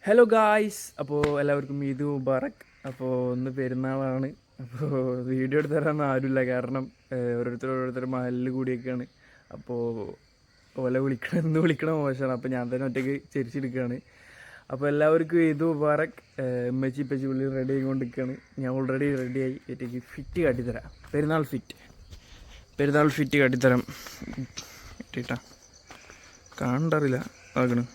Hello guys, അപ്പോൾ എല്ലാവർക്കും ഈദ് മുബാറക്. അപ്പോൾ ഒന്ന് പെരുന്നാളാണ്. അപ്പോൾ വീഡിയോ എടുത്ത് തരാൻ ആരുമില്ല, കാരണം ഓരോരുത്തർ മഹലിൽ കൂടിയൊക്കെയാണ്. അപ്പോൾ ഇന്ന് വിളിക്കണ മോശമാണ്. അപ്പോൾ ഞാൻ തന്നെ ഒറ്റയ്ക്ക് ചെരിച്ചെടുക്കുകയാണ്. അപ്പോൾ എല്ലാവർക്കും ഈദ് മുബാറക്. ഉമ്മച്ചി പുള്ളി റെഡി ആയിക്കൊണ്ടിരിക്കുകയാണ്. ഞാൻ ഓൾറെഡി റെഡിയായി. ഒറ്റയ്ക്ക് ഫിറ്റ് കാട്ടിത്തരാം. പെരുന്നാൾ ഫിറ്റ് കാട്ടിത്തരാം. കിട്ടിയിട്ടാ കാണണ്ടറിയില്ല ആകണം.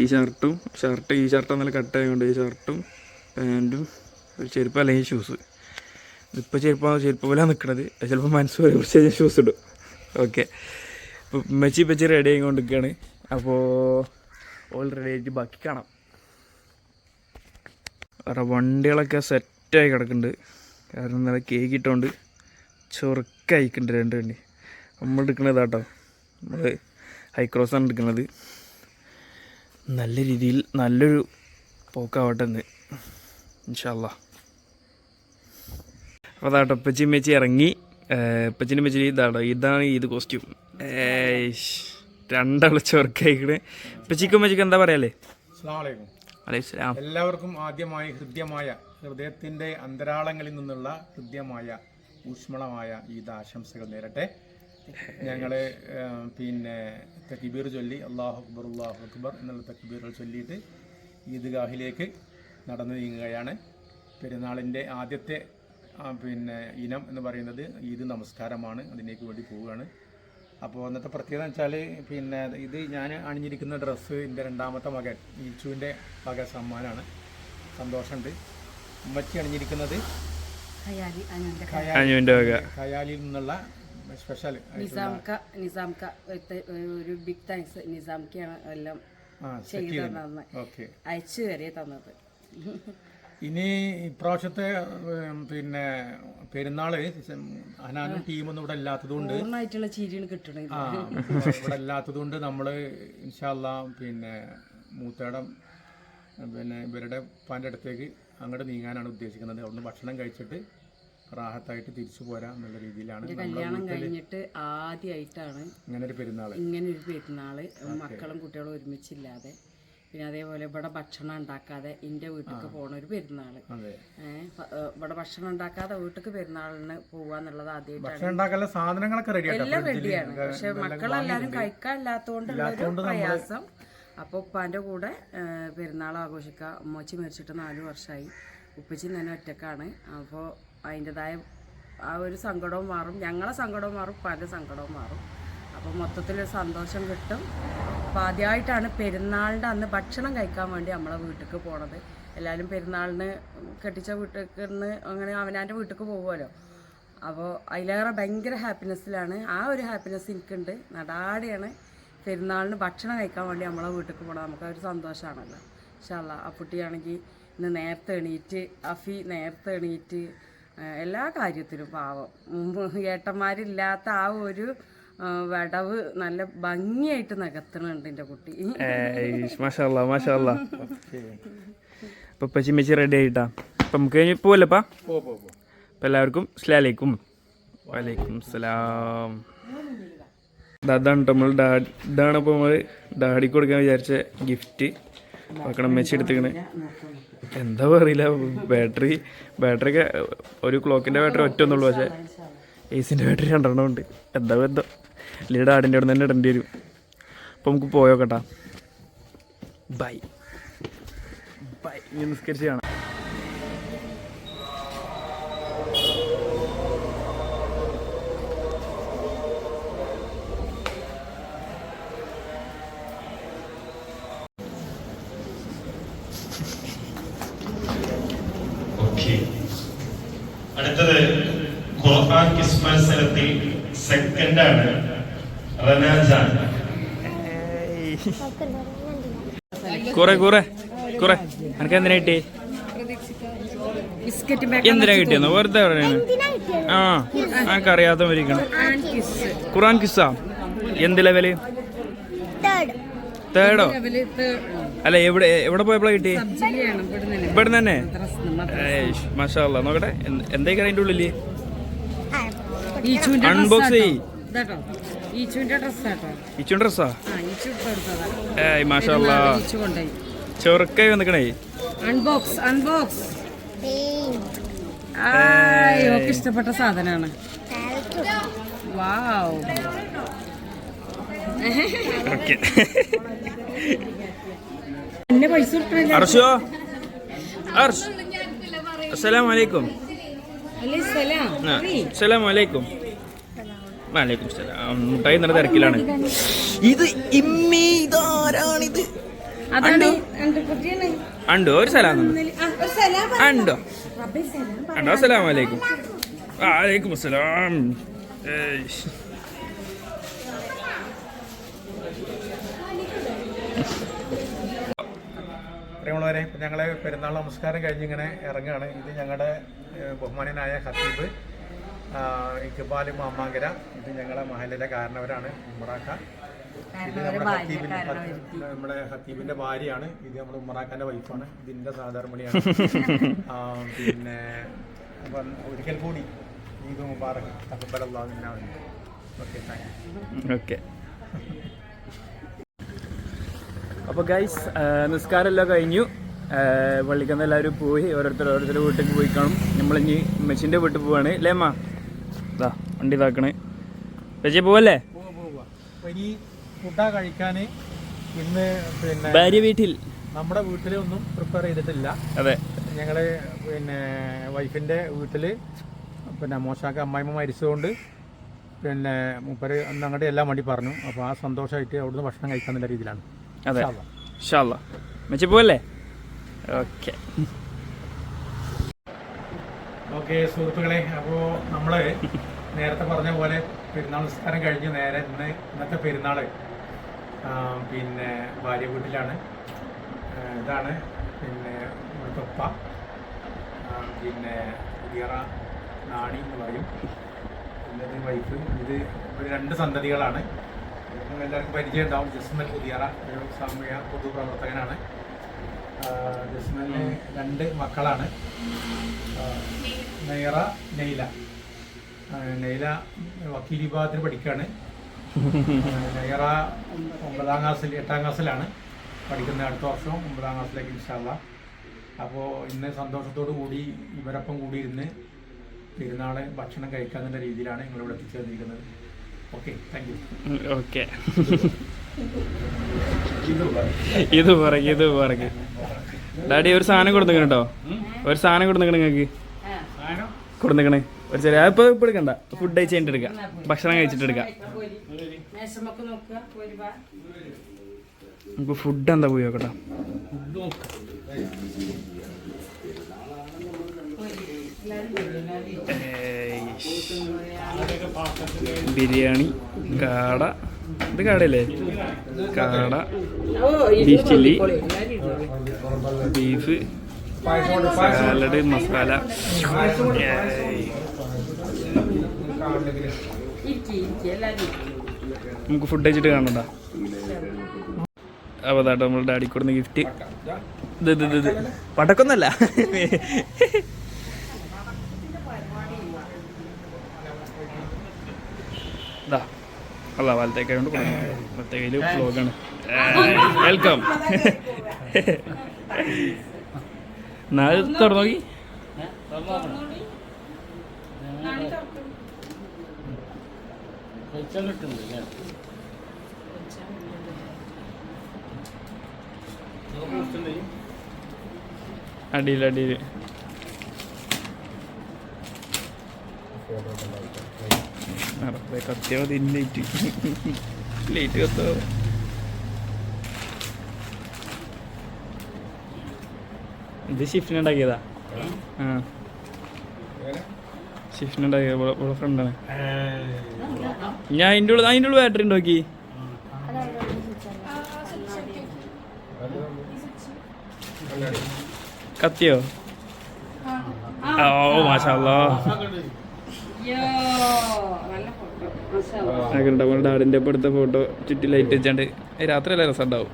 ഈ ഷർട്ട് നല്ല കട്ടായതുകൊണ്ട് ഈ ഷർട്ടും പാൻറ്റും ഒരു ചെരുപ്പ് അല്ലെങ്കിൽ ഷൂസ്. ഇപ്പോൾ ചെരുപ്പ് പോലെ നിൽക്കണത്. ചിലപ്പോൾ മനസ്സ് പോലെ കുറച്ച് കഴിഞ്ഞാൽ ഷൂസ് ഇടും. ഓക്കെ, ഇപ്പോൾ ഉമ്മച്ചി റെഡി ആയിക്കൊണ്ടിരിക്കുകയാണ്. അപ്പോൾ ഓൾ റെഡി ആയിട്ട് ബാക്കി കാണാം. വേറെ വണ്ടികളൊക്കെ സെറ്റായി കിടക്കുന്നുണ്ട്. കാരണം നല്ല കേക്ക് ഇട്ടുകൊണ്ട് ചൊറുക്കായിക്കുന്നുണ്ട് രണ്ട് വണ്ടി. നമ്മൾ എടുക്കണത് കേട്ടോ, നമ്മൾ ഹൈക്രോസാണ് എടുക്കുന്നത്. നല്ല രീതിയിൽ നല്ലൊരു പോക്കാവട്ടെ എന്ന് ഇൻഷാ അല്ലാ. അപ്പോൾ അതാട്ടോ ഉപ്പച്ചി ഇറങ്ങി. ഉപ്പച്ചിൻ്റെ മെച്ചി ഇതാണ് ഈദ് കോസ്റ്റ്യൂം. രണ്ടാളെ ചൊറുക്കായിക്കണ്. ഉപ്പച്ചിക്ക് എന്താ പറയാല്ലേ? എല്ലാവർക്കും ആദ്യമായി ഹൃദയത്തിന്റെ അന്തരാളങ്ങളിൽ നിന്നുള്ള ഹൃദ്യമായ ഊഷ്മളമായ ഈദ് ആശംസകൾ നേരട്ടെ. ഞങ്ങള് തക്ബീർ ചൊല്ലി അല്ലാഹു അക്ബർ എന്നുള്ള തക്ബീറുകൾ ചൊല്ലിയിട്ട് ഈദ്ഗാഹിലേക്ക് നടന്നു നീങ്ങുകയാണ്. പെരുന്നാളിൻ്റെ ആദ്യത്തെ ഇനം എന്ന് പറയുന്നത് ഈദ് നമസ്കാരമാണ്. അതിലേക്ക് വേണ്ടി പോവുകയാണ്. അപ്പോൾ അന്നത്തെ പ്രത്യേകത എന്ന് വെച്ചാൽ ഇത് ഞാൻ അണിഞ്ഞിരിക്കുന്ന ഡ്രസ്സ് എൻ്റെ രണ്ടാമത്തെ മകൻ ഈച്ചുവിൻ്റെ വക സമ്മാനമാണ്. സന്തോഷമുണ്ട്. ഉമ്മച്ചി അണിഞ്ഞിരിക്കുന്നത് ഖയാലിയിൽ നിന്നുള്ള സ്പെഷ്യൽ നിസാംക്ക ഒരു ബിഗ് താങ്ക്സ്. നിസാംക്കാണ് എല്ലാം അയച്ചു വരെ തന്നത്. ഇനി ഇപ്രാവശ്യത്തെ പെരുന്നാള് അനാനും ടീമൊന്നും ഇവിടെ ഇല്ലാത്തതുകൊണ്ട് പൂർണ്ണമായിട്ടുള്ള ചിരിയാണ് കിട്ടണത്. ഇവിടെ ഇല്ലാത്തതുകൊണ്ട് നമ്മള് ഇൻഷാ അല്ലാ മൂത്തേടം ഇവരുടെ ഉപ്പാൻ്റെ അടുത്തേക്ക് അങ്ങോട്ട് നീങ്ങാനാണ് ഉദ്ദേശിക്കുന്നത്. അവിടുന്ന് ഭക്ഷണം കഴിച്ചിട്ട് റാഹത്തായിട്ട് തിരിച്ചു പോരാ എന്നുള്ള രീതിയിലാണ്. കല്യാണം കഴിഞ്ഞിട്ട് ആദ്യമായിട്ടാണ് ഇങ്ങനൊരു പെരുന്നാള് മക്കളും കുട്ടികളും ഒരുമിച്ചില്ലാതെ, പിന്നെ അതേപോലെ ഇവിടെ ഭക്ഷണം ഉണ്ടാക്കാതെ എൻ്റെ വീട്ടിലേക്ക് പോണ ഒരു പെരുന്നാള്. ഇവിടെ ഭക്ഷണം ഉണ്ടാക്കാതെ വീട്ടിലേക്ക് പെരുന്നാളിന് പോവാന്നുള്ളത് ആദ്യമായിട്ടാണ്. സാധനങ്ങളൊക്കെ എല്ലാം റെഡിയാണ്. പക്ഷെ മക്കളെല്ലാരും കഴിക്കാനില്ലാത്തതുകൊണ്ടുള്ള ഒരു പ്രയാസം. അപ്പോൾ ഉപ്പാൻ്റെ കൂടെ പെരുന്നാൾ ആഘോഷിക്കുക. ഉമ്മച്ചി മരിച്ചിട്ട് 4 വർഷമായി. ഉപ്പച്ചി തന്നെ ഒറ്റക്കാണ്. അപ്പോൾ അതിൻ്റെതായ ആ ഒരു സങ്കടവും മാറും, ഞങ്ങളെ സങ്കടവും മാറും, ഉപ്പാൻ്റെ സങ്കടവും മാറും. അപ്പോൾ മൊത്തത്തിലൊരു സന്തോഷം കിട്ടും. അപ്പോൾ ആദ്യമായിട്ടാണ് പെരുന്നാളിൻ്റെ അന്ന് ഭക്ഷണം കഴിക്കാൻ വേണ്ടി നമ്മളെ വീട്ടിലേക്ക് പോണത്. എല്ലാവരും പെരുന്നാളിന് കെട്ടിച്ച വീട്ടിലേക്ക് അങ്ങനെ അവനാൻ്റെ വീട്ടിലേക്ക് പോകുമല്ലോ. അപ്പോൾ അതിലേറെ ഭയങ്കര ഹാപ്പിനെസ്സിലാണ്. ആ ഒരു ഹാപ്പിനെസ് എനിക്കുണ്ട്. നടാടെയാണ് പെരുന്നാളിന് ഭക്ഷണം കഴിക്കാൻ വേണ്ടി നമ്മളെ വീട്ടിലേക്ക് പോകണം. നമുക്കൊരു സന്തോഷമാണല്ലോ. ഇൻഷാ അല്ലാ. ആ കുട്ടിയാണെങ്കിൽ ഇന്ന് നേരത്തെ എണീറ്റ്, അഫി നേരത്തെ എണീറ്റ് എല്ലാ കാര്യത്തിലും പാവം. ഏട്ടന്മാരില്ലാത്ത ആ ഒരു വടവ് നല്ല ഭംഗിയായിട്ട് നികത്തണുണ്ട് എൻ്റെ കുട്ടി. മാഷാ അല്ലാ. ഇപ്പം മെച്ചി റെഡി ആയിട്ടാ. അപ്പം നമുക്ക് പോവല്ലപ്പാ. അപ്പം എല്ലാവർക്കും അസ്സലാമു വലൈക്കും സലാം. അതാണ് നമ്മൾ ഇതാണ് ഇപ്പോൾ നമ്മൾ ഡാഡിക്ക് കൊടുക്കാൻ വിചാരിച്ച ഗിഫ്റ്റ്. നോക്കണം മെച്ചി എടുത്തിക്കണേ. എന്താ പറയില്ല, ബാറ്ററിയൊക്കെ ഒരു ക്ലോക്കിൻ്റെ ബാറ്ററി ഒറ്റൊന്നുള്ളൂ. പക്ഷേ ഏസിൻ്റെ ബാറ്ററി 2 ഉണ്ട്. എന്താ അല്ലെങ്കിൽ ഡാഡിൻ്റെ അവിടെ തന്നെ ഇടേണ്ടി വരും. അപ്പോൾ നമുക്ക് പോയോക്കട്ടാ. ബൈ ഇനി നിസ്കരിച്ച് കാണാം. അടുത്തത് ഖുർആൻ ക്വിസ് മത്സരത്തിൽ സെക്കൻഡാണ് റനാജാൻ. കുറെ എനിക്ക് എന്തിനാ കിട്ടി? എന്തിനാ കിട്ടിയെന്നോ വെറുതെ പറയുന്നു. എനിക്കറിയാത്ത മരിക്കണം. ഖുർആൻ കിസ്സാ എന്ത് ലെവല്? തേർഡോ? അല്ല, എവിടെ പോയപ്പോഴാ കിട്ടി? ഇവിടെ തന്നെ. മാഷാ അല്ലാ. നോക്കട്ടെ എന്തൊക്കെ അതിൻ്റെ ഉള്ളില്. അൺബോക്സ് ചെയ്യ്. ഈച്ചുവിന്റെ ഡ്രസ്സാട്ടോ. ഇച്ചും ഡ്രസ്സാ? ഈച്ചു കൊടുത്തതാ. ഏയ് മാഷാല്ലാ, ഈച്ചു കൊണ്ടുപോയി. ചൊറുക്കായി വന്നിക്കണേ. അൺബോക്സ്. ഓക്കെ, ഇഷ്ടപ്പെട്ട സാധനമാണ്. വാവ്. ഓക്കെ. എന്നെ പൈസ കൊടുക്കണില്ല. അർഷോ, അർഷ്, അസ്സലാമു അലൈക്കും. അസ്സലാമു അലൈക്കും. വലൈക്കും സലാം. മുട്ടായി നല്ല തിരക്കിലാണ്. ഇത് ഇമ്മി, ഇതാരാണിത്? അണ്ടോ ഒരു സലാം അണ്ടോ അണ്ടോ. അസ്സലാമു അലൈക്കും. വലൈക്കും അസ്സലാം. പ്രിയമുള്ളവരെ, ഇപ്പം ഞങ്ങൾ പെരുന്നാൾ നമസ്കാരം കഴിഞ്ഞ് ഇങ്ങനെ ഇറങ്ങുകയാണ്. ഇത് ഞങ്ങളുടെ ബഹുമാന്യനായ ഖത്തീബ് ഇക്ബാൽ മാമാങ്കര. ഇത് ഞങ്ങളെ മഹലിലെ കാരണവരാണ് ഉമ്മറാക്ക. ഇത് നമ്മുടെ ഖത്തീബിന്റെ ഭാര്യയാണ്. ഇത് നമ്മുടെ ഉമ്മറാക്കാന്റെ വൈഫാണ്. ഇതിന്റെ സാധാരണയാണ്. പിന്നെ അപ്പം ഒരിക്കൽ കൂടി ഈദ് മുബാറക്. തഖബ്ബലല്ലാഹു മിന്നാ വമിൻകും. Okay, thank you. ഓക്കെ. അപ്പോൾ ഗൈസ്, നിസ്കാരമെല്ലാം കഴിഞ്ഞു. പള്ളിക്കന്ന് എല്ലാവരും പോയി ഓരോരുത്തർ വീട്ടിലേക്ക് പോയി കാണും. നമ്മളിനി മെച്ചിൻ്റെ വീട്ടിൽ പോവാണ്. അല്ലേ അമ്മ? ഇതാ വണ്ടി ഇതാക്കണേ. വെച്ചേ പോവല്ലേ? ഇനി ഫുഡാ കഴിക്കാൻ ഇന്ന് പിന്നെ ഭാര്യ വീട്ടിൽ, നമ്മുടെ വീട്ടിലൊന്നും പ്രിപ്പയർ ചെയ്തിട്ടില്ല. അതെ, ഞങ്ങൾ പിന്നെ വൈഫിൻ്റെ വീട്ടിൽ പിന്നെ മോശാക്ക അമ്മായിമ്മ മരിച്ചതുകൊണ്ട് പിന്നെ മൂപ്പര് അന്ന് അങ്ങോട്ട് എല്ലാം വേണ്ടി പറഞ്ഞു. അപ്പോൾ ആ സന്തോഷമായിട്ട് അവിടുന്ന് ഭക്ഷണം കഴിക്കാന്നുള്ള രീതിയിലാണ്. അതെ, ഇൻഷാ അല്ലാ. മെച്ചി പോവല്ലേ? ഓക്കെ. ഓക്കെ സുഹൃത്തുക്കളെ, അപ്പോൾ നമ്മൾ നേരത്തെ പറഞ്ഞ പോലെ പെരുന്നാൾ നിസ്കാരം കഴിഞ്ഞ് നേരെ ഇന്നത്തെ പെരുന്നാൾ പിന്നെ ഭാര്യ വീട്ടിലാണ്. ഇതാണ് പിന്നെ ഇവിടുത്തെ ഉപ്പ, പിന്നെ പുതിയറ നാണി എന്ന് പറയും. പിന്നെ വൈഫ്. ഇത് ഒരു 2 സന്തതികളാണ്. എല്ലാവർക്കും പരിചയം ഉണ്ടാവും. ജസ്മൽ പുതിയറ ഒരു സാമൂഹ്യ പൊതുപ്രവർത്തകനാണ്. ജസ്മലിന് 2 മക്കളാണ്, നൈറ, നെയ്ല. നെയ്ല വക്കീൽ വിഭാഗത്തിൽ പഠിക്കുകയാണ്. നൈറ 9ാം ക്ലാസ്സിൽ 8ാം ക്ലാസ്സിലാണ് പഠിക്കുന്നത്. അടുത്ത വർഷം 9ാം ക്ലാസ്സിലേക്ക് ഇൻഷാ അല്ലാ. അപ്പോൾ ഇന്ന് സന്തോഷത്തോടു കൂടി ഇവരൊപ്പം കൂടിയിരുന്ന് പെരുന്നാൾ ഭക്ഷണം കഴിക്കാന്നുള്ള രീതിയിലാണ് നിങ്ങളിവിടെ എത്തിച്ചേർന്നിരിക്കുന്നത്. Okay, thank you. ഓക്കെ. ഇത് പറയും ഡാഡി ഒരു സാധനം കൊടുത്തിക്കണ കേട്ടോ. ഒരു സാധനം കൊടുത്തിക്കണ നിങ്ങൾക്ക് കൊടുത്തിക്കണേ. ഒരു ചെറിയ ഇപ്പൊ എടുക്കണ്ട. ഫുഡ് കഴിച്ച് കഴിഞ്ഞിട്ട് എടുക്കാം. ഭക്ഷണം കഴിച്ചിട്ട് എടുക്കാം. നമുക്ക് ഫുഡ് എന്താ പോയി നോക്കട്ടോ. ബിരിയാണി, കാട. ഇത് കാടയല്ലേ? കാട, beef chilli, beef, salad, masala. നമുക്ക് ഫുഡ് കഴിച്ചിട്ട് കാണണ്ട. അപ്പോൾ അതാട്ടോ നമ്മൾ ഡാഡി കൊടുന്ന ഗിഫ്റ്റ്. ഇത് പടക്കൊന്നല്ല. ഇതാ അല്ല, വലത്തേക്കായോണ്ട് വലത്തെ കയ്യിൽ വ്ലോഗാണ്. വെൽക്കം. നാളെ തുറന്നു നോക്കി. അടിയിൽ കത്തിയാ മതി. ലേറ്റ് കത്തോ. ഇത് ഷിഫ്റ്റിനുണ്ടാക്കിയതാ. ഷിഫ്റ്റിനുണ്ടാക്കിയ ഫ്രണ്ടാണ്. ഞാൻ അതിൻ്റെ ഉള്ളിൽ ബാറ്ററി ഉണ്ടാക്കി. കത്തിയോ? ഓ മാഷാ അല്ലാഹ്. ഉണ്ടാവും ഡാഡിൻ്റെ ഒപ്പം എടുത്ത ഫോട്ടോ ചുറ്റി ലൈറ്റ് വെച്ചാണ്ട് രാത്രി അല്ല രസം ഉണ്ടാവും.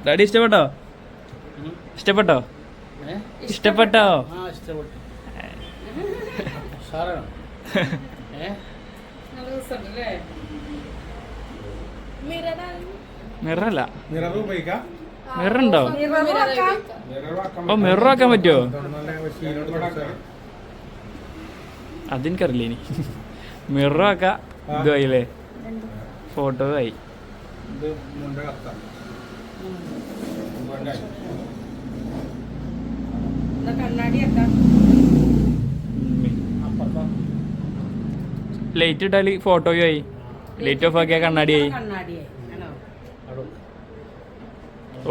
ഡാഡി ഇഷ്ടപ്പെട്ടോ? ഇഷ്ടപ്പെട്ടോ? മിററല്ല, മിറർ ഉപയോഗിക്കാം. മിററുണ്ടോ? മിറർ ഓ മിറർ ആക്കാൻ പറ്റുമോ? ശീലോട് പഠിച്ചാൽ അതെനിക്കറിയില്ല. ഇനി മിറർ ആക്കാം. ഇതുമായില്ലേ, ഫോട്ടോ ആയി. ഇത് മുണ്ട കത്താം. കണ്ണാടിയൊക്കെ ലൈറ്റ് ഇട്ടാല് ഫോട്ടോയും ആയി, ലൈറ്റ് ഓഫ് ആക്കിയാൽ കണ്ണാടിയായി. കണ്ണാടിയായി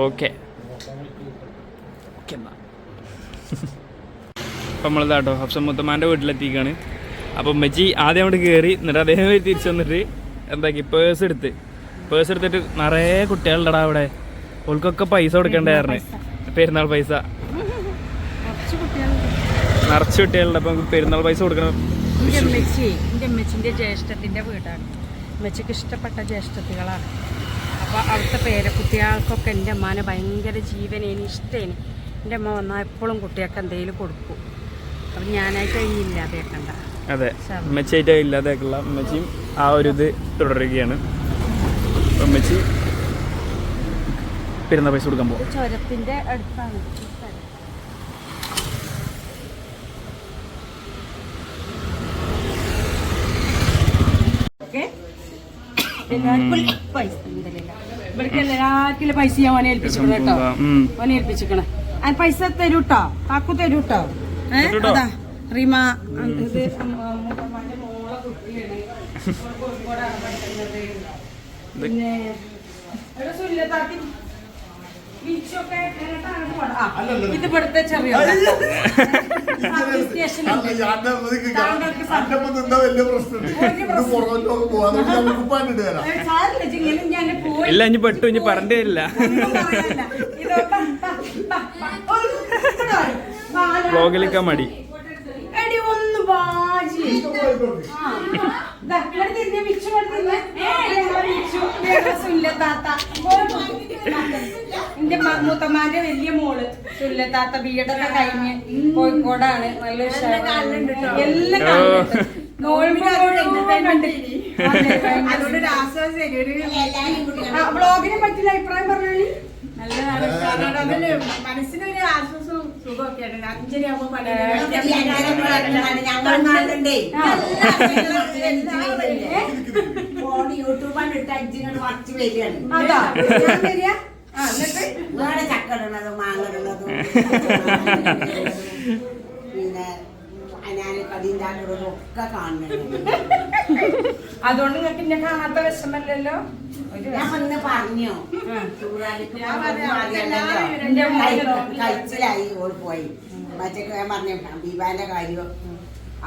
ഓക്കെ ഓക്കെ. എന്നാ അപ്പം നമ്മളിതാട്ടോ ഹഫ്സ മുത്തമ്മാൻ്റെ വീട്ടിലെത്തിക്കാണ്. അപ്പം ഉമ്മച്ചി ആദ്യം അവിടെ കയറി, എന്നിട്ട് അതേമാതിരി തിരിച്ചു വന്നിട്ട് എന്താക്കി പേഴ്സ് എടുത്തിട്ട് നിറയെ കുട്ടികളുണ്ടടാ അവിടെ. ഓൾക്കൊക്കെ പൈസ കൊടുക്കണ്ടായിരുന്നു, പെരുന്നാൾ പൈസ. നിറച്ച് കുട്ടികളുണ്ട്. അപ്പം പെരുന്നാൾ പൈസ കൊടുക്കണം. എൻ്റെ അമ്മച്ചിൻ്റെ ജ്യേഷ്ഠത്തിൻ്റെ വീടാണ്. അമ്മച്ചിക്ക് ഇഷ്ടപ്പെട്ട ജ്യേഷ്ഠത്തികളാണ്. അപ്പോൾ അവിടുത്തെ പേരക്കുട്ടികൾക്കൊക്കെ എൻ്റെ അമ്മാനെ ഭയങ്കര ജീവനേന് ഇഷ്ടേന്. എൻ്റെ അമ്മ വന്നാൽ എപ്പോഴും കുട്ടികൾക്ക് എന്തെങ്കിലും കൊടുക്കും. അപ്പം ഞാനായിട്ട് ഇല്ലാതെയാക്കണ്ട. അതെ, ഉമ്മച്ചിയായിട്ട് ഇല്ലാതെയാക്കുള്ള ഉമ്മച്ചിയും ആ ഒരു ഇത് തുടരുകയാണ്. അപ്പം ഉമ്മച്ചി പെരുന്നാൾ പൈസ കൊടുക്കാൻ പോകും. ചുരത്തിൻ്റെ അടുത്താണ്. എല്ലാവർക്കും പൈസ ഞാൻ ഓനെ ഏൽപ്പിച്ചിക്കണം കേട്ടോ. ഓനെ ഏൽപ്പിച്ചിക്കണേ. ആ പൈസ തരൂട്ടോ, കാക്കു തരൂട്ടോ. അതാ റീമ, ഇത് മൂത്തമ്മാന്റെ മോളെ കുട്ടിയാണ്. കോഴിക്കോടാണ് പഠിക്കുന്നത്. പിന്നെ ഇത് ഇവിടുത്തെ ചെറിയ ഇല്ല, ഇനി പെട്ടു, ഇനി പറഞ്ഞേ ഇല്ല. വ്ലോഗിലിക്കാൻ മടി. ഒന്ന് ബാജി എന്റെ മൂത്തമ്മാന്റെ വലിയ മോള് സുല്ലത്താത്ത ബിഎഡൊക്കെ കഴിഞ്ഞ് കോഴിക്കോടാണ്. നല്ല ഉഷാറുണ്ട്. എല്ലാം വ്ളോഗിനെ പറ്റിയ അഭിപ്രായം പറഞ്ഞാല് മനസ്സിനൊരു ആശ്വാസവും സുഖമൊക്കെയാണ്. അഞ്ചരയാകുമ്പോ യൂട്യൂബാണ് ഇട്ട് അഞ്ചിനോട് കുറച്ച് വരികയാണ്. അതാ ചക്കടുന്നതും മാങ്ങടുന്നതും പിന്നെ ഞാൻ കടീണ്ടാക്കുന്നതും ഒക്കെ കാണുന്നുണ്ട്. അതുകൊണ്ട് നിങ്ങൾക്ക് എന്നെ കാണാത്ത വിഷമല്ലല്ലോ. ഞാൻ ഒന്ന് പറഞ്ഞോ, കഴിച്ചിലായി ഓൾ പോയി. മറ്റൊക്കെ ഞാൻ പറഞ്ഞു ബീബാന്റെ കാര്യം,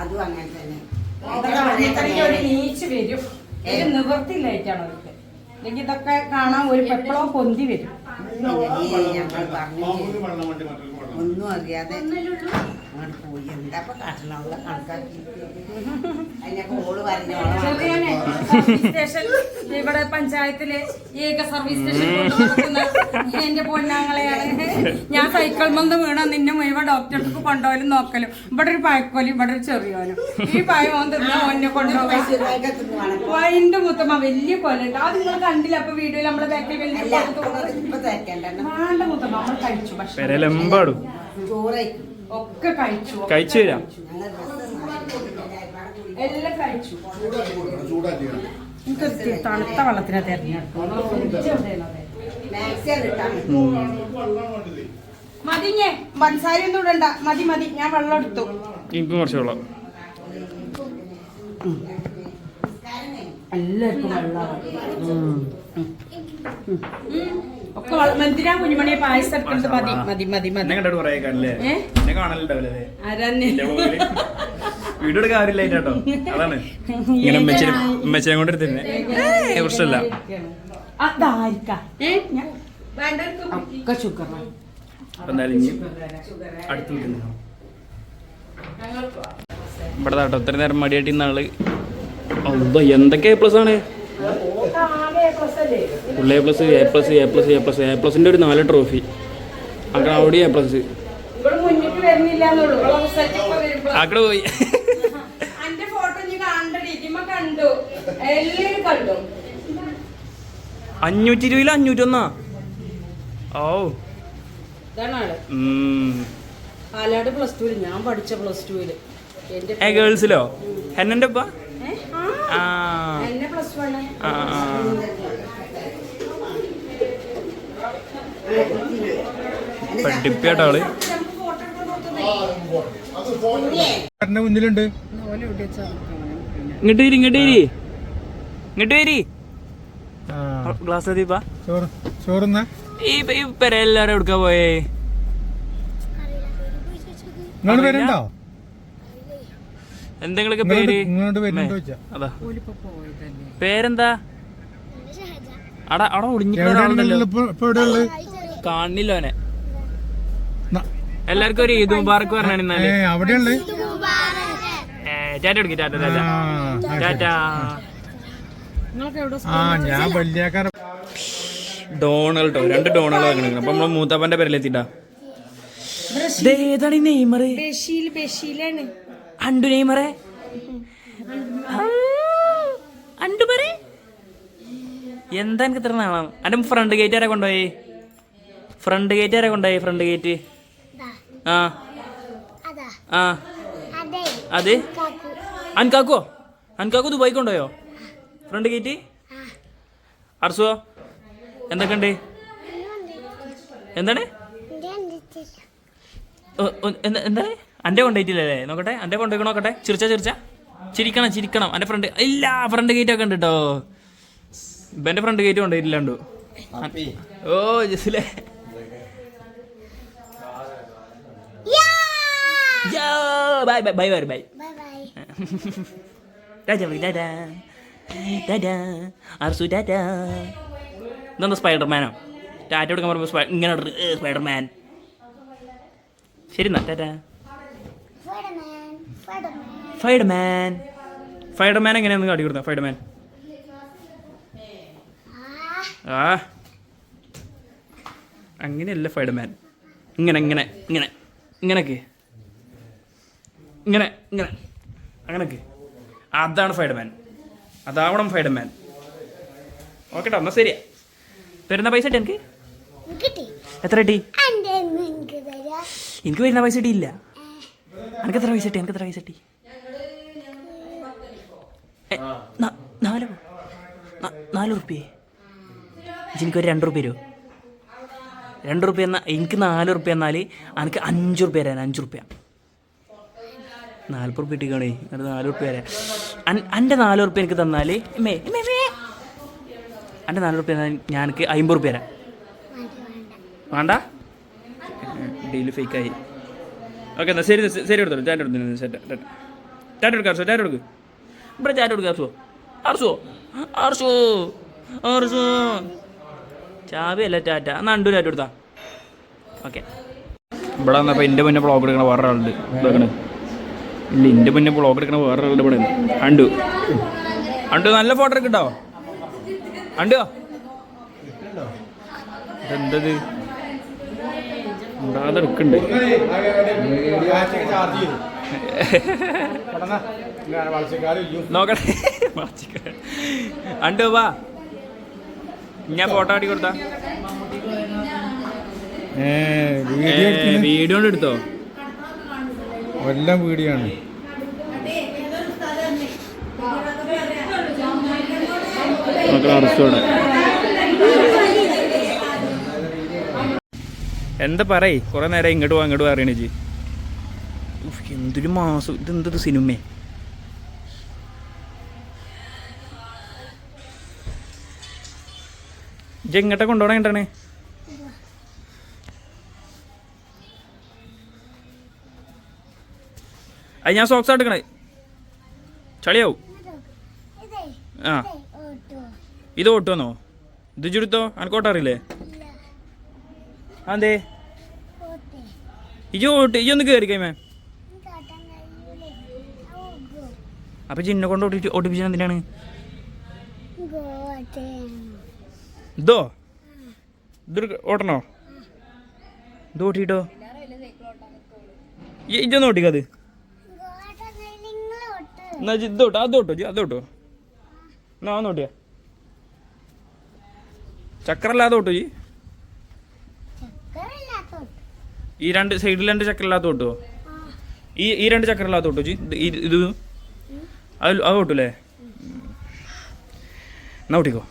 അതും അങ്ങനെ തന്നെ. നീച്ച് വരും, നിവൃത്തിയില്ലായിട്ടാണ് അവർക്ക്. അല്ലെങ്കിൽ ഇതൊക്കെ കാണാൻ ഒരു എപ്പോഴോ പൊന്തി വരും. ഒന്നും അറിയാതെ അങ്ങോട്ട് പോയി. എന്താ കാട്ടണമുള്ള കണക്കാക്കി ഇവിടെ പഞ്ചായത്തില് ഏക സർവീസ് സ്റ്റേഷൻ എന്റെ പൊന്നാങ്ങളെയാണ്. ഞാൻ സൈക്കിൾ മന്ത് വീണ നിന്നെ മുഴുവൻ ഡോക്ടർക്ക് കൊണ്ടുപോലും നോക്കലും. ഇവിടെ ഒരു പഴക്കോലും ഇവിടെ ഒരു ചെറിയോനും. ഈ പഴം തിന്നാ ഒന്നെ കൊണ്ടുപോകാൻ എന്റെ മുത്തമ്മ വലിയ കൊലുണ്ട്. അത് നിങ്ങൾ കണ്ടില്ല അപ്പൊ വീഡിയോയിൽ നമ്മളെ ബാക്കിൽ വലിയ വേണ്ട മുത്തമ്മ നമ്മൾ കഴിച്ചു. ഭക്ഷണം ഒക്കെ കഴിച്ചു തരാം. എല്ലാം കഴിച്ചു. എനിക്ക് തണുത്ത വെള്ളത്തിനെ മതിഞ്ഞേ, പഞ്ചസാര ഒന്നും ഇടണ്ട. മതി മതി, ഞാൻ വെള്ളം എടുത്തു. എനിക്കും കുറച്ച് വെള്ളം. എല്ലാവർക്കും വെള്ളം ഒക്കെ എന്തിനാ കുഞ്ഞുമണിയെ പായസം എടുക്കുന്നത്? മതി മതി മതി മതി. വീഡിയോ കാര്യമില്ലായിട്ടോ, അതാണ് ഇങ്ങനെ ഉമ്മച്ചിനെ കൊണ്ട് എടുത്തിരുന്നേ. പ്രശ്നമില്ല. ഒക്കെ ഷുഗർ എന്തായാലും അടുത്ത് ഇവിടെ കേട്ടോ. ഇത്ര നേരം മടിയായിട്ട് ഇന്നാള് എന്തൊക്കെ എ പ്ലസ് ആണ്. Full A plus, A plus, A plus, A plus, A പ്ലസിന്റെ ഒരു 4 ട്രോഫി. അങ്ങനെ അവിടെ എ പ്ലസ് ആക്കടെ പോയി. 520 501. ഓ പാലാട് +2 ഞാൻ പഠിച്ച +2 ഗേൾസിലോ ഹെന്നന്റെ ഒപ്പ എന്നെ +1 പഠിപ്പിയാട്ടോ ആള്. മുന്നിലുണ്ട്. ഇങ്ങോട്ട് വരി ഇങ്ങോട്ട് വരി ഇങ്ങോട്ട് വരി ഗ്ലാസ് ദീപാ ചോറുന്ന ഈ പെര എല്ലാരും എടുക്കാ പോയേ? നിങ്ങൾ വരുന്നുണ്ടോ? എന്തെങ്കിലൊക്കെ പേര് അതാ പേരെന്താ? അവിടെ ഒളിഞ്ഞിട്ടുണ്ടല്ലോ, കാണില്ല അവനെ. എല്ലാവർക്കും ഒരു ഈദ് മുബാറക്ക് പറഞ്ഞാണ് ഇന്നാല്. ടാറ്റ എടുക്കും. ടാറ്റ ടാറ്റ ടാറ്റ. ഡോണൽ ട്ടോ, 2 ഡോണൽ വാങ്ങണം. അപ്പൊ നമ്മള് മൂത്താപ്പന്റെ പേരിലെത്തിട്ടാ. ഏതാണ് നെയ്മർ? അണ്ടു നെയ്മറെ അണ്ടു പറ. എന്താ എനിക്ക് ഇത്ര നാളാം? അന്റെ ഫ്രണ്ട് ഗേറ്റ് ആരെ കൊണ്ടുപോയി? ഫ്രണ്ട് ഗേറ്റ് ആരെ കൊണ്ടുപോയി? ഫ്രണ്ട് ഗേറ്റ് ആ ആ അത് അൻകാക്കോ? അൻകാക്കു ദുബായി കൊണ്ടുപോയോ ഫ്രണ്ട് ഗേറ്റ്? അർസുവോ എന്തൊക്കെയുണ്ട്? എന്താണ് എന്താണ്? അന്റെ കൊണ്ടുപോയിട്ടില്ലല്ലേ? നോക്കട്ടെ അന്റെ കൊണ്ടുപോയിക്കണോ? നോക്കട്ടെ. ചിരിക്കണം ചിരിക്കണം. അന്റെ ഫ്രണ്ട് ഇല്ല, ഫ്രണ്ട് ഗേറ്റ് ഒക്കെ ഉണ്ട് കേട്ടോ. ഇവന്റെ ഫ്രണ്ട് ഗേറ്റ് കൊണ്ടുപോയിട്ടില്ലാണ്ടു. ഓ ജസിലെ ബൈ ബൈ ബൈ ബൈ അർസു ടാറ്റ. ഇതെന്താ സ്പൈഡർമാനോ? ടാറ്റ എടുക്കാൻ പറയുമ്പോ ഇങ്ങനെ സ്പൈഡർമാൻ. ശരി എന്നാ ടാറ്റ. ഫൈഡർമാൻ എങ്ങനെയാന്ന് കാട്ടി കൊടുത്ത? ഫൈഡർമാൻ ആ അങ്ങനെയല്ല ഫൈഡർമാൻ. ഇങ്ങനെ ഇങ്ങനെ ഇങ്ങനെ ഇങ്ങനൊക്കെ ഇങ്ങനെ ഇങ്ങനെ അങ്ങനൊക്കെ. അതാണ് ഫൈഡർമാൻ. അതാവണം ഫൈഡർമാൻ. ഓക്കെ ട്ടോ, എന്നാ ശരിയാ. തരുന്ന പൈസ കിട്ടി എനിക്ക്? എത്ര കിട്ടി? എനിക്ക് വരുന്ന പൈസ കിട്ടിയില്ല. എനിക്ക് എത്ര പൈസ കിട്ടി? 4 റുപ്യ. എനിക്കൊരു 2 റുപ്യ തരുമോ? 2 റുപ്യ എന്നാൽ എനിക്ക് 4 റുപ്യ എന്നാൽ എനിക്ക് 5 റുപ്യ തരാൻ. 5 റുപ്യ 40 റുപ്യ ഇട്ടിക്കണേ. അത് 4 റുപ്യ തരാൻ. എൻ്റെ 4 റുപ്യ എനിക്ക് തന്നാൽ എൻ്റെ 4 റുപ്യ ഞാൻ എനിക്ക് 50 റുപ്യ തരാം. വേണ്ട, ഡെയിലി ഫേക്കായി. ഓക്കെ എന്നാൽ ശരി ശരി എടുത്തോളൂ. ടാറ്റ എടുത്തു. ടാറ്റ എടുക്കാം. ടാറ്റ എടുക്കും. ഇവിടെ ടാറ്റ എടുക്കുക. അർസു ചാവിയല്ല ടാറ്റ. എന്നാൽ 2 ടാറ്റ എടുത്താ. ഓക്കെ. ഇവിടെ വന്നപ്പോൾ എൻ്റെ മുന്നേ ബ്ലോഗ് എടുക്കണ വേറെ ആളുണ്ട്. ഇല്ല, എൻ്റെ മുന്നേ ബ്ലോഗ് എടുക്കണ വേറെ ആളുണ്ട് ഇവിടെ. അണ്ടു നല്ല ഫോട്ടോ എടുക്കട്ടോ. അണ്ടോ ഇതെന്തത് ഉണ്ടാതെ എടുക്കണ്ട്. നോക്കട്ടെ. അണ്ടു വാ, ഞാൻ ഫോട്ടോ ആട്ടി കൊടുത്താ. വീഡിയോ എടുത്തോ? എല്ലാം വീഡിയോ ആണ്. എന്താ പറയ്? കുറെ നേരം ഇങ്ങോട്ട് അങ്ങോട്ട് അറിയണേ ജി. എന്തൊരു മാസം. ഇതെന്തത് സിനിമ? ഇജ്ജ് എങ്ങോട്ടെ കൊണ്ടുപോകണ കണ്ടാണ്? അത് ഞാൻ സോക്സ് എടുക്കണേ. ചളിയാവും. ആ ഇത് ഓട്ടുവന്നോ? ഇത് ചുരുത്തോ? അനക്ക് ഓട്ടാറില്ലേ? അതെ ഇജൊന്ന് കയറി കൈമേ. അപ്പൊ ചിന്നെ കൊണ്ട് ഓട്ടിപ്പിച്ചത് എന്തിനാണ്? ഇതോ ഇത് ഓട്ടണോ? ഇത് ഓട്ടിട്ടോ? ഇജൊന്ന് ഓട്ടിക്കത്. എന്നാ ഇതോട്ടോ അതോട്ടോ അതോട്ടോ. എന്നാ ഒന്ന് ഓട്ടിയാ ചക്രല്ലാതെ ഓട്ടു ഈ രണ്ട് സൈഡിൽ രണ്ട് ചക്രല്ലാത്ത ഓട്ടുവോ ഈ രണ്ട് ചക്രല്ലാത്ത ഓട്ടു ഇത് അത് ഓട്ടൂലേ എന്നാ ഓട്ടിക്കോ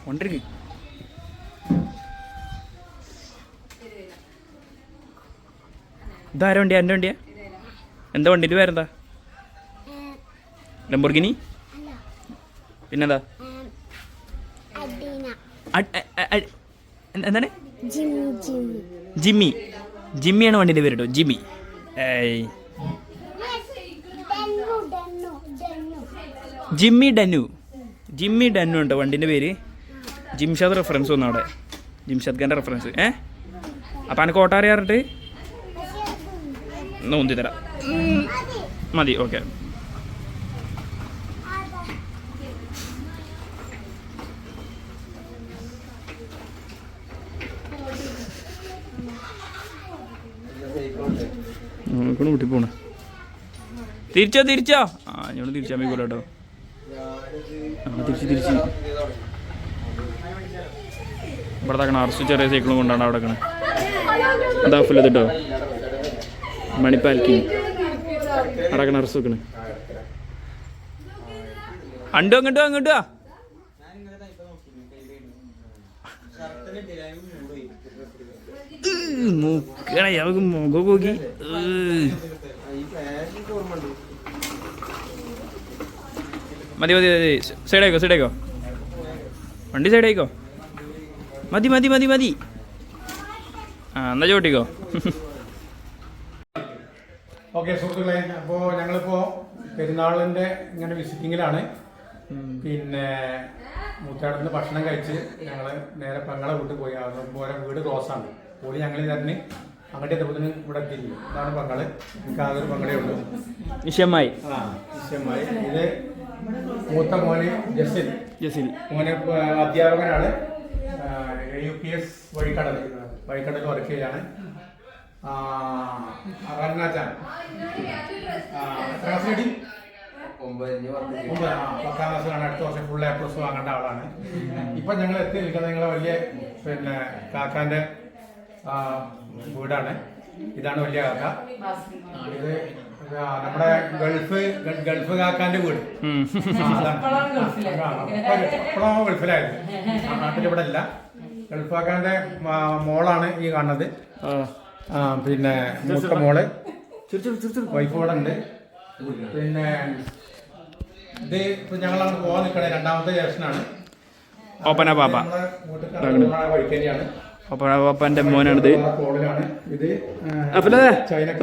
കൊണ്ടിരിക്കും ഇതാരാ വണ്ടിയാ എൻ്റെ വണ്ടിയാ എന്താ വണ്ടിൻ്റെ പേരെന്താ ലംബോർഗിനി പിന്നെന്താ എന്താണ് ജിമ്മി ജിമ്മിയാണ് വണ്ടിൻ്റെ പേര് കേട്ടോ ജിമ്മി ഏയ് ജിമ്മി ഡന്നു ഉണ്ടോ വണ്ടിൻ്റെ പേര് ജിംഷാദ് റെഫറൻസ് വന്നു അവിടെ ജിംഷാദ് ഖാൻ്റെ റെഫറൻസ് അപ്പം എനിക്ക് ഓട്ടം അറിയാറുണ്ട് ഒന്ന് ഉന്തി തരാം മതി ഓക്കെ കൂട്ടി പോണേ തിരിച്ചോ ആ ഞങ്ങൾ തിരിച്ചാൽ മതി പോലെ കേട്ടോ തിരിച്ച് ഇവിടെ താക്കണ അറസ്റ്റ് ചെറിയ സൈക്കിളും കൊണ്ടാണ് അവിടെ കണേ അതാ ഫുള്ളത് കേട്ടോ മണിപ്പാൽക്കി അടക്കണ അറസ്റ്റ് വെക്കണേ അങ്ങോട്ടോ മൂക്കണേ അവക്ക് മുഖം നോക്കി മതി സൈഡായിക്കോ വണ്ടി സൈഡായിക്കോ മതി ആ എന്നാ ചോട്ടിക്കോ ഓക്കെ സുഹൃത്തുക്കളെ, അപ്പോൾ ഞങ്ങളിപ്പോൾ പെരുന്നാളിൻ്റെ ഇങ്ങനെ വിസിറ്റിങ്ങിലാണ്. പിന്നെ മൂത്തേടത്ത് ഭക്ഷണം കഴിച്ച് ഞങ്ങൾ നേരെ പെങ്ങളെ വീട്ടിൽ പോയി. അതുപോലെ വീട് ക്ലോസ് ആണ്. പോയി ഞങ്ങൾ തന്നെ അങ്ങോട്ടേ എത്തുമ്പോഴത്തേനും ഇവിടെ എത്തിയില്ല. ഇതാണ് പെങ്ങള്. എനിക്ക് ആകെ ഒരു പെങ്ങളേ ഉള്ളൂ, ഇഷമായി. ഇത് മൂത്ത മോന് ജസിൽ മോനെ അധ്യാപകനാണ്. UPS വഴിക്കടൽ വർക്ക് ചെയ്യാണ്. റന്നാച്ചാൻ 10ാം ക്ലാസ്സിലാണ്. അടുത്ത വർഷം ഫുൾ A+ വാങ്ങേണ്ട ആളാണ്. ഇപ്പം ഞങ്ങൾ എത്തി നിൽക്കുന്നത് നിങ്ങളെ വലിയ പിന്നെ കാക്കാൻ്റെ വീടാണ്. ഇതാണ് വലിയ കാക്ക. ഇത് നമ്മുടെ ഗൾഫ് കാക്കാന്റെ വീട്. ഇപ്പോഴാണ് ഗൾഫിലായത്, നാട്ടിലിവിടെ അല്ല. ഗൾഫ് കാക്കാന്റെ മോളാണ് ഈ കാണുന്നത്. പിന്നെ മൂത്ത മോള് വൈഫ് ഇവിടെ ഉണ്ട്. പിന്നെ ഇത് ഇപ്പൊ ഞങ്ങളാണ് പോകാൻ നിൽക്കണേ. രണ്ടാമത്തെ ജ്യേഷ്ഠനാണ് വഴിക്കന്നെയാണ്. പാപ്പന്റെ മോനാണിത്. ഇത്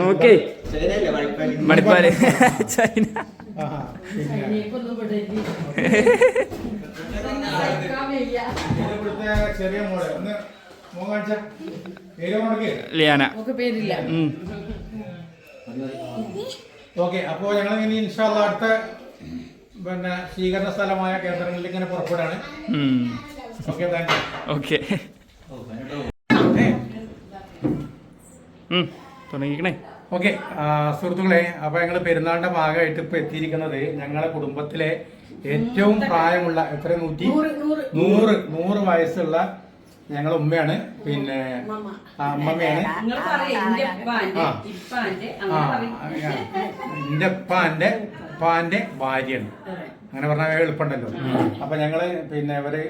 ഓക്കെ മണിപ്പാല് ചൈന. ചെറിയ മോള് ഒന്ന് മോൻ കാണിച്ച ലിയാന. ഓക്കെ, അപ്പോൾ ഞങ്ങൾ ഇനി ഇൻഷാ അല്ലാഹ് അടുത്ത പിന്നെ സ്വീകരണ സ്ഥലമായ കേന്ദ്രങ്ങളിൽ ഇങ്ങനെ പുറപ്പെടാണ്. Okay, thank you. ഓക്കെ തുടങ്ങിക്കണേ. ഓക്കെ സുഹൃത്തുക്കളെ, അപ്പോൾ ഞങ്ങൾ പെരുന്നാളിൻ്റെ ഭാഗമായിട്ട് ഇപ്പോൾ എത്തിയിരിക്കുന്നത് ഞങ്ങളുടെ കുടുംബത്തിലെ ഏറ്റവും പ്രായമുള്ള 100 വയസ്സുള്ള ഞങ്ങളുടെ ഉമ്മയാണ്. പിന്നെ അമ്മമ്മയാണ്. എൻ്റെ ഉപ്പാന്റെ ഭാര്യയാണ്. അങ്ങനെ പറഞ്ഞാൽ എളുപ്പമുണ്ടല്ലോ. അപ്പൊ ഞങ്ങള് പിന്നെ ഇവര്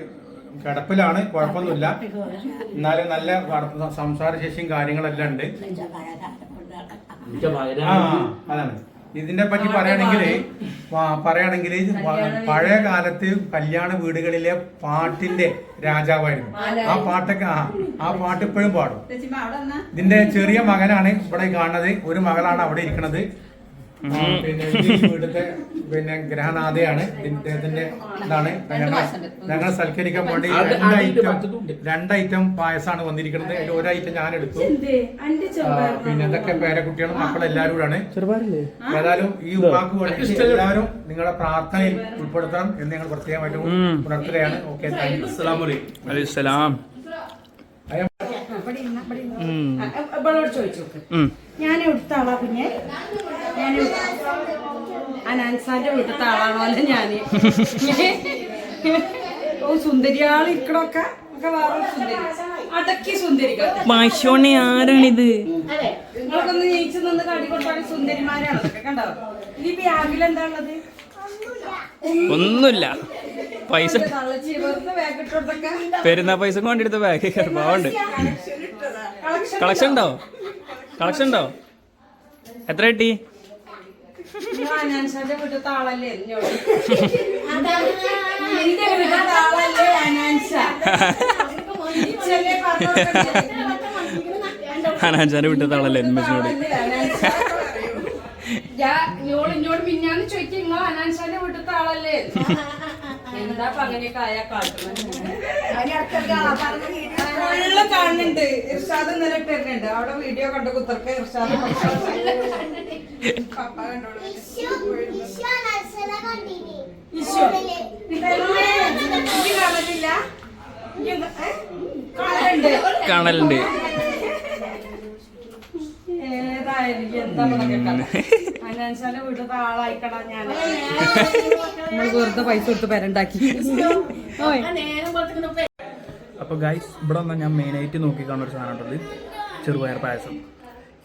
കിടപ്പിലാണ്, കുഴപ്പമൊന്നുമില്ല. എന്നാലും നല്ല സംസാരശേഷിയും കാര്യങ്ങളെല്ലാം ഉണ്ട്. അതാണ് ഇതിനെ പറ്റി പറയുകയാണെങ്കിൽ പഴയ കാലത്ത് കല്യാണ വീടുകളിലെ പാട്ടിന്റെ രാജാവായിരുന്നു. ആ പാട്ട് ഇപ്പോഴും പാടും. ഇതിന്റെ ചെറിയ മകനാണ് ഇവിടെ കാണുന്നത്. ഒരു മകളാണ് അവിടെ ഇരിക്കുന്നത്. പിന്നെ വീടുത്തെ പിന്നെ ഗ്രഹനാഥയാണ്. ഇദ്ദേഹത്തിന്റെ ഇതാണ്. ഞങ്ങൾ സൽക്കരിക്കാൻ വേണ്ടി 2 ഐറ്റം പായസമാണ് വന്നിരിക്കുന്നത്. അതിൽ 1 ഐറ്റം ഞാൻ എടുത്തു. പിന്നെ എന്തൊക്കെ പേരക്കുട്ടികളും മക്കളെല്ലാവരും കൂടാണ്. ഏതായാലും ഈ ഉമ്മാക്ക് വേണ്ടി എല്ലാവരും നിങ്ങളുടെ പ്രാർത്ഥനയിൽ ഉൾപ്പെടുത്തണം എന്ന് ഞങ്ങൾ പ്രത്യേകമായിട്ട് ഉണർത്തുകയാണ്. Okay, thank U. അസ്സലാമു അലൈക്കും. ഞാൻ ഇവിടുത്തെ ആളാ. പിന്നെ ഞാൻ അനാൻസാന്റെ വീട്ടിലത്തെ ആളാണോ അല്ല ഞാന്. സുന്ദരിയാൾ ഇരിക്കണൊക്കെ ഒക്കെ വേറെ സുന്ദരി അടക്കി സുന്ദരികൾ. മാഷോണി ആരാണിത്? നിങ്ങളൊക്കെ ഒന്ന് ജയിച്ചു നിന്ന് കടി കൊടുത്താൽ സുന്ദരിമാരാണ് അതൊക്കെ. കണ്ടോ ഈ ബാഗിൽ എന്താ ഉള്ളത്? ഒന്നുമില്ല. പൈസ തള്ളച്ചി വെറുതെ ബാഗ് ഇട്ടോടത്തൊക്കെ പെരുന്നാ പൈസ കൊണ്ടെടുത്ത ബാഗ് പാവുണ്ട്. കളക്ഷൻ ഉണ്ടോ? കളക്ഷൻ ഉണ്ടോ? എത്ര കിട്ടി? അനാൻഷാന്റെ വീട്ടിലത്തെ ആളല്ലേ എന്നോട്. എന്റെ വീട്ടിലത്തെ ആളല്ലേ അനാൻഷ. അനാൻഷാന്റെ വീട്ടിലത്തെ ആളല്ലേ എന്നോട്. ഇന്നോട് മിന്നാന്ന് ചോദിക്കും നിങ്ങൾ അനാൻഷാന്റെ വീട്ടിലത്തെ ആളല്ലേ? എന്താ അങ്ങനെയൊക്കെ ആയാ കാട്ടുന്നത്? കാണുന്നുണ്ട്. ഇർഷാദ് ഇന്നലെ ഇട്ടിരുന്നുണ്ട്. അവിടെ വീഡിയോ കണ്ട കുത്തർക്ക് ഇർഷാദ് കാണലുണ്ട്. ഏതായാലും എന്താ അനാൻഷാന്റെ വീട്ടിലത്തെ ആളായിക്കടാ ഞാൻ. നമ്മൾ വെറുതെ പൈസ കൊടുത്ത് പെരണ്ടാക്കി. അപ്പോൾ ഗൈസ് ഇവിടെ വന്നാൽ ഞാൻ മെയിനായിട്ട് നോക്കി കാണുന്ന ഒരു സാധനം ഉണ്ടത് ചെറുപയർ പായസം.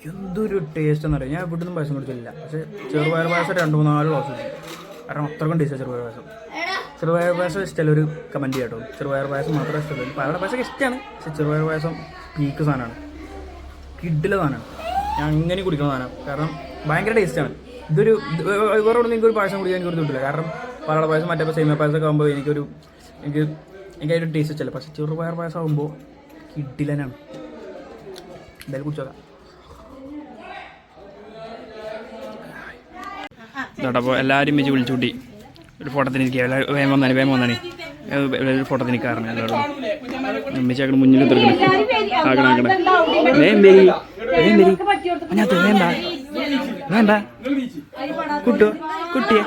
എന്തൊരു ടേസ്റ്റ് എന്ന് പറയാം. ഞാൻ ഇവിടെ നിന്നും പായസം കുടിച്ചില്ല, പക്ഷേ ചെറുപയർ പായസം 2-3-4 ദിവസം കാരണം അത്രക്കും ടേസ്റ്റാണ് ചെറുപയർ പായസം. ചെറുപയർ പായസം ഇഷ്ടമല്ല ഒരു കമൻറ്റ് ചെയ്യാട്ടോ. ചെറുപയർ പായസം മാത്രമേ ഇഷ്ടമല്ല. പാലട പായസം ഇഷ്ടമാണ്, പക്ഷേ ചെറുപയർ പായസം പീക്ക് സാധനമാണ്, കിഡിലെ സാധനമാണ്. ഞാൻ അങ്ങനെ കുടിക്കുന്ന സാധനം കാരണം ഭയങ്കര ടേസ്റ്റാണ്. ഇതൊരു ഇവരോട് എനിക്കൊരു പായസം കുടിക്കാൻ എനിക്കൊരു കിട്ടില്ല. കാരണം പാലട പായസം മറ്റേ സേമിയ പായസമൊക്കെ ആകുമ്പോൾ എനിക്ക് അതിൻ്റെ ടേസ്റ്റ് വെച്ചല്ല. പക്ഷേ ചെറുപയർ പായസം ആകുമ്പോൾ കിഡിലനാണ്. എന്തായാലും കുടിച്ചോക്കാം. അപ്പോൾ എല്ലാവരും വെച്ച് വിളിച്ചു കൂട്ടി ഒരു ഫോട്ടോത്തിന് ഇരിക്കുക. വേഗം വന്നാണ് ഒരു ഫോട്ടോത്തിന് നിൽക്കാറുണ്ട് എല്ലാവരും. അമ്മച്ചി അങ്ങോട്ട് മുന്നിൽ തീർക്കണം. ആകണം വേണ്ട വേണ്ട കുട്ടിയെ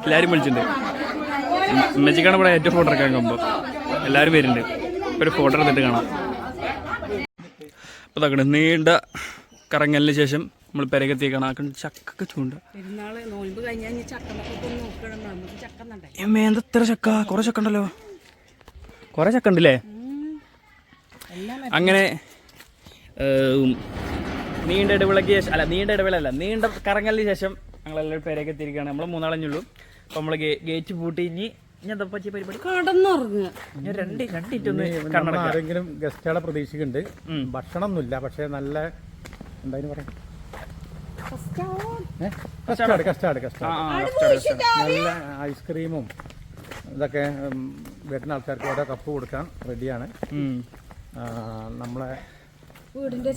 എല്ലാവരും വിളിച്ചിട്ടുണ്ട്. അമ്മച്ചിക്കാണ് ഇവിടെ ഏറ്റവും ഫോട്ടോ എടുക്കാൻ പോകുമ്പോൾ എല്ലാവരും വരുന്നുണ്ട്. ഒരു ഫോട്ടോ എടുത്തിട്ട് കാണാം. അപ്പോൾ തകട് നീണ്ട കറങ്ങലിന് ശേഷം നമ്മൾ പെരകെത്തിയേക്കാണ്. ചക്കൊക്കെ ചൂണ്ട എത്ര ചക്ക, കുറെ ചക്ക ഉണ്ടല്ലോ. കുറെ ചക്ക ഉണ്ടല്ലേ. അങ്ങനെ നീണ്ട ഇടവേള നീണ്ട കറങ്ങലിന് ശേഷം ഞങ്ങളെല്ലാവരും പെരയൊക്കെ എത്തിയിരിക്കുകയാണ്. നമ്മൾ 3 ആളഞ്ഞുള്ളൂ. അപ്പോൾ നമ്മൾ ഗേറ്റ് പൂട്ടി ഇനി പറ്റിയ പരിപാടി കടന്നുറങ്ങുക. ആരെങ്കിലും ഗസ്റ്റുകളെ പ്രതീക്ഷിക്കുന്നുണ്ട്. ഭക്ഷണം ഒന്നുമില്ല, പക്ഷേ നല്ല എന്തായാലും പറയാം കസ്റ്റാർഡ് നല്ല ഐസ്ക്രീമും ഇതൊക്കെ വരുന്ന ആൾക്കാർക്ക് ഓരോ കപ്പ് കൊടുക്കാൻ റെഡിയാണ്. നമ്മളെ വീടിന്റെ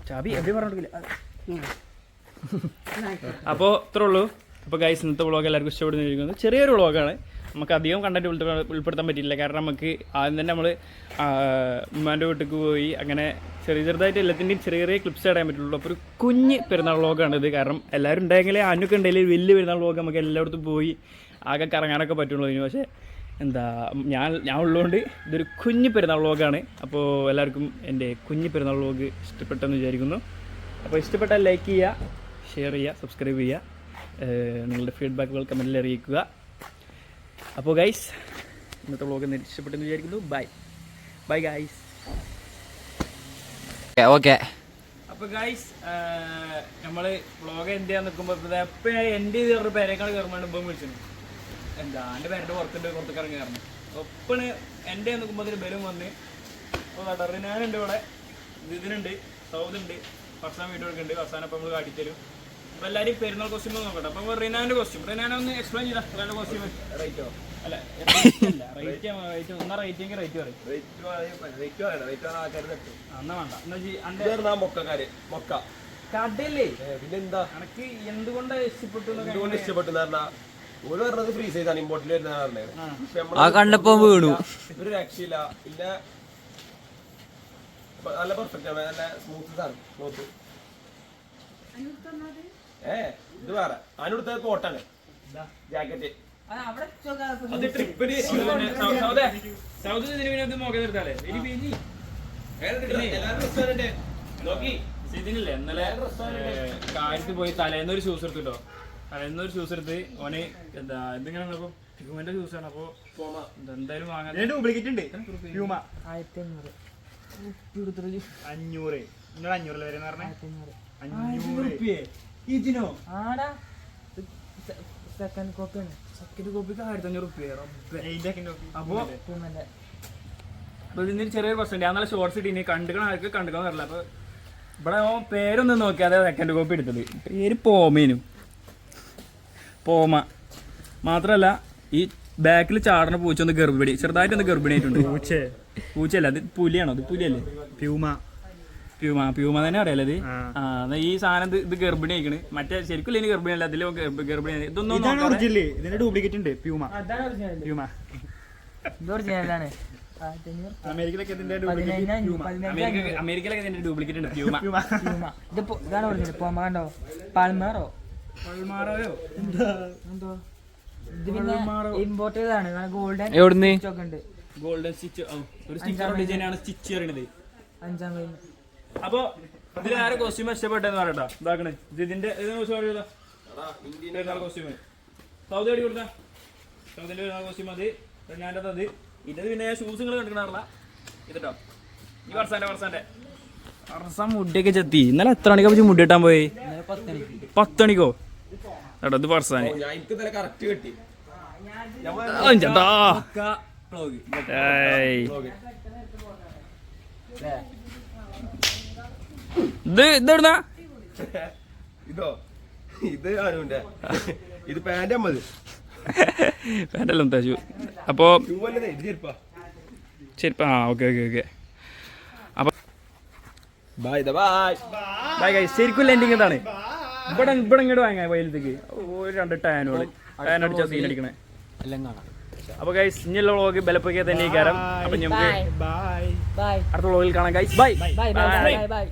ചാവി എവിടെ പറഞ്ഞിട്ടില്ല. അപ്പോൾ ഇത്രേ ഉള്ളൂ. അപ്പോൾ ഗൈസ് ഇന്നത്തെ വ്ളോഗ് എല്ലാവർക്കും ഇഷ്ടപ്പെടുന്നിരിക്കുന്നത് ചെറിയൊരു വ്ളോഗാണ്. നമുക്ക് അധികം കണ്ടന്റ് ഉൾപ്പെടുത്താൻ പറ്റിയില്ല. കാരണം നമുക്ക് ആദ്യം തന്നെ നമ്മൾ ഉമ്മാൻ്റെ വീട്ടിലേക്ക് പോയി അങ്ങനെ ചെറുതായിട്ട് എല്ലാത്തിൻ്റെയും ചെറിയ ക്ലിപ്സ് ഇടാൻ പറ്റുള്ളൂ. അപ്പോൾ ഒരു കുഞ്ഞ് പെരുന്നാൾ വ്ളോഗാണിത്. കാരണം എല്ലാവരും ഉണ്ടെങ്കിലേ അന്നൊക്കെ ഉണ്ടെങ്കിൽ വലിയ പെരുന്നാൾ വ്ളോഗ് നമുക്ക് എല്ലായിടത്തും പോയി ആകെ കറങ്ങാനൊക്കെ പറ്റുള്ളൂ. പക്ഷേ ഞാൻ ഉള്ളതുകൊണ്ട് ഇതൊരു കുഞ്ഞ് പെരുന്നാൾ വ്ളോഗാണ്. അപ്പോൾ എല്ലാവർക്കും എൻ്റെ കുഞ്ഞ് പെരുന്നാൾ വ്ളോഗ് ഇഷ്ടപ്പെട്ടെന്ന് വിചാരിക്കുന്നു. അപ്പോൾ ഇഷ്ടപ്പെട്ടാൽ ലൈക്ക് ചെയ്യുക, ഷെയർ ചെയ്യുക, സബ്സ്ക്രൈബ് ചെയ്യുക, നിങ്ങളുടെ ഫീഡ്ബാക്കുകൾ കമൻറ്റിൽ അറിയിക്കുക. അപ്പോൾ ഗൈസ് ഇന്നത്തെ വ്ളോഗ് ഇഷ്ടപ്പെട്ടെന്ന് വിചാരിക്കുന്നു. Bye guys. ഓക്കെ. അപ്പോൾ ഗൈസ് നമ്മൾ വ്ളോഗ് എന്ത് ചെയ്യാൻ നിൽക്കുമ്പോൾ എപ്പോൾ എൻ്റെ ചെയ്ത് പേരേക്കാൾ കയറുമ്പോൾ ഇപ്പം വിളിച്ചിരുന്നു. എൻ്റെ പേരുടെ പുറത്തേക്ക് ഇറങ്ങി കയറണം. ഒപ്പണ് എൻ്റെ നിൽക്കുമ്പോൾ അതിന് ബലം വന്ന് അപ്പോൾ റിനാനുണ്ട് ഇവിടെ, ഇതിനുണ്ട്, സൗദുണ്ട്, ഫർസാൻ വീഡിയോ എടുക്കുന്നുണ്ട്. ഫർസാൻ അപ്പോൾ നമ്മൾ കാട്ടിത്തരും. അപ്പോൾ എല്ലാവരും പെരുന്നാൾ കോസ്റ്റ്യൂം നോക്കട്ടെ. അപ്പോൾ റിനാൻ്റെ കോസ്റ്റ്യൂം ഒന്ന് എക്സ്പ്ലെയിൻ ചെയ്താൽ റിനാൻ്റെ കോസ്റ്റ്യൂം റേറ്റോ അല്ല റേറ്റ് എന്നാ റേറ്റെങ്കിൽ റേറ്റ് പറയും. എന്നാ വേണ്ട മൊക്ക കടയില്ലേ പിന്നെന്താ എനിക്ക് എന്തുകൊണ്ട് ഇഷ്ടപ്പെട്ടു ഓരോ പറഞ്ഞത് ഫ്രീ സൈസ് ആണ്, ഇമ്പോർട്ടിൽ വരുന്ന കണ്ടപ്പോ വീണു. ഒരു രക്ഷയില്ല. പിന്നെ നല്ല പെർഫെക്റ്റ് ആണ്, നല്ല സ്മൂത്ത് ആണ്. ഇത് വേറെ അതിനടുത്ത കോട്ടാണ് ജാക്കറ്റ്. അത് ട്രിപ്പിന് ഇതിനില്ലേ ഇന്നലെ കാര്യത്തിൽ പോയി തലേന്നൊരു ഷൂസ് എടുത്തിട്ടോ. തലേന്നൊരു ഷൂസ് എടുത്ത് ഓന് എന്തെങ്കിലും പ്യൂമന്റെ ജ്യൂസാണ്. അപ്പോൾ എന്തായാലും വാങ്ങാൻ ഡ്യൂപ്ലിക്കേറ്റ് ഉണ്ട് പ്യൂമ 1500 500 നിങ്ങൾ 500 വരെ പറഞ്ഞേ 500 ഇതിനോ ആടാ സെക്കൻഡ് കോപ്പിയാണ് സെക്കൻഡ് കോപ്പിക്ക് 1500 റുപ്യ. അപ്പോൾ പ്യൂമന്റെ. അപ്പോൾ ഇതിന് ചെറിയൊരു പ്രശ്നമുണ്ട്. ഞാൻ നല്ല ഷോർട്സ് ഇട്ട് ഇനി കണ്ടുക്കണം ആൾക്ക് കണ്ടുക്കാൻ വരില്ല. അപ്പോൾ ഇവിടെ പേരൊന്നും നോക്കിയാതെ സെക്കൻഡ് കോപ്പി എടുത്തത്. പേര് പോമേനും പോമ മാത്രമല്ല ഈ ബാക്കിൽ ചാടണ പൂച്ച ഒന്ന് ഗർഭിണി ചെറുതായിട്ടൊന്ന് ഗർഭിണിയായിട്ടുണ്ട്. പൂച്ചയല്ല അത് പുലിയാണോ? അത് പുലിയല്ലേ? പ്യൂമ തന്നെ അറിയാലോ ഇത്. എന്നാ ഈ സാധനം ഇത് ഗർഭിണി ആയിക്കണ്. മറ്റേ ശരിക്കും ഇനി ഗർഭിണിയല്ല, അതിൽ ഗർഭിണി. ഇതൊന്നും ഇതിന്റെ ഡ്യൂപ്ലിക്കേറ്റ് ഉണ്ട് പ്യൂമ. ഇത് ഒറിജിനലാണ്. അമേരിക്കയിലൊക്കെ ഇതിന്റെ അമേരിക്കയിലൊക്കെ ഇതിന്റെ ഡ്യൂപ്ലിക്കേറ്റ് ഉണ്ട്. പ്യൂമ ഇതാണ് ഒറിജിനൽ. പോമ കണ്ടോ? പാൽമാറോ പൾമാറോയോ എന്തോ. ഇത് പിന്നെ ഇമ്പോർട്ട് ചെയ്തതാണ്. ഗോൾഡൻ എവിടുന്ന്? ഒക്കെ ഉണ്ട്. ഗോൾഡൻ സ്റ്റിച്ച് ഒരു സ്റ്റിച്ചർ ഡിസൈനാണ് സ്റ്റിച്ച് പറയുന്നത്. 5-ാം കഴിഞ്ഞു. അപ്പൊ ഇതിൽ ആരെ കോസ്റ്റ്യൂം ഇഷ്ടപ്പെട്ടെന്ന് പറയട്ടോ. ഇതാക്കണേ ഇതിന്റെ കോസ്റ്റ്യൂം സൗദി അടി കൊടുത്ത സൗദിന്റെ കോസ്റ്റ്യൂം അത് ഞാൻ്റെ അത്. ഇത് പിന്നെ ഷൂസ് നിങ്ങൾ കണ്ടിട്ടുണ്ടാറില്ല ഇതട്ടോ. ഈ വർഷാന്റെ വർഷം മുടിയൊക്കെ ചെത്തി. ഇന്നലെ എത്ര മണിക്കാ പറ്റി മുടി ഇട്ടാൻ പോയി? 10 മണിക്കോ? കേട്ടോ ഇത് വർഷാന് എനിക്ക് തന്നെ കറക്റ്റ് കിട്ടി. ചേട്ടാ ഇതെവിടുന്നാ? ഇതോ ഇത് ആനുവിന്റെ ഇത് പാന്റ് 50 പാൻ്റെല്ലാം തച്ചു. അപ്പോൾ പ്യൂമല്ലേ ഇത് ചെരുപ്പാ. ശരി ഓക്കെ അപ്പോൾ ബൈ ബൈ ബൈ ഗൈസ്. ശരിക്കും ലെൻഡിങ് ഇതാണ്. ഇവിടെ ഇങ്ങോട്ട് വാങ്ങാൻ വയലത്തേക്ക് 2 ടാൻ അടിച്ചാൽ സീൻ അടിക്കണേ എല്ലാം കാണാം. അപ്പോൾ ഗൈസ് ഇനിയുള്ള വ്ളോഗ് ബലപ്പൊക്കെ തന്നെ ഈ കാരം. അപ്പം നമുക്ക് ബൈ അടുത്ത വ്ളോഗിൽ കാണാം guys. By bye bye bye by.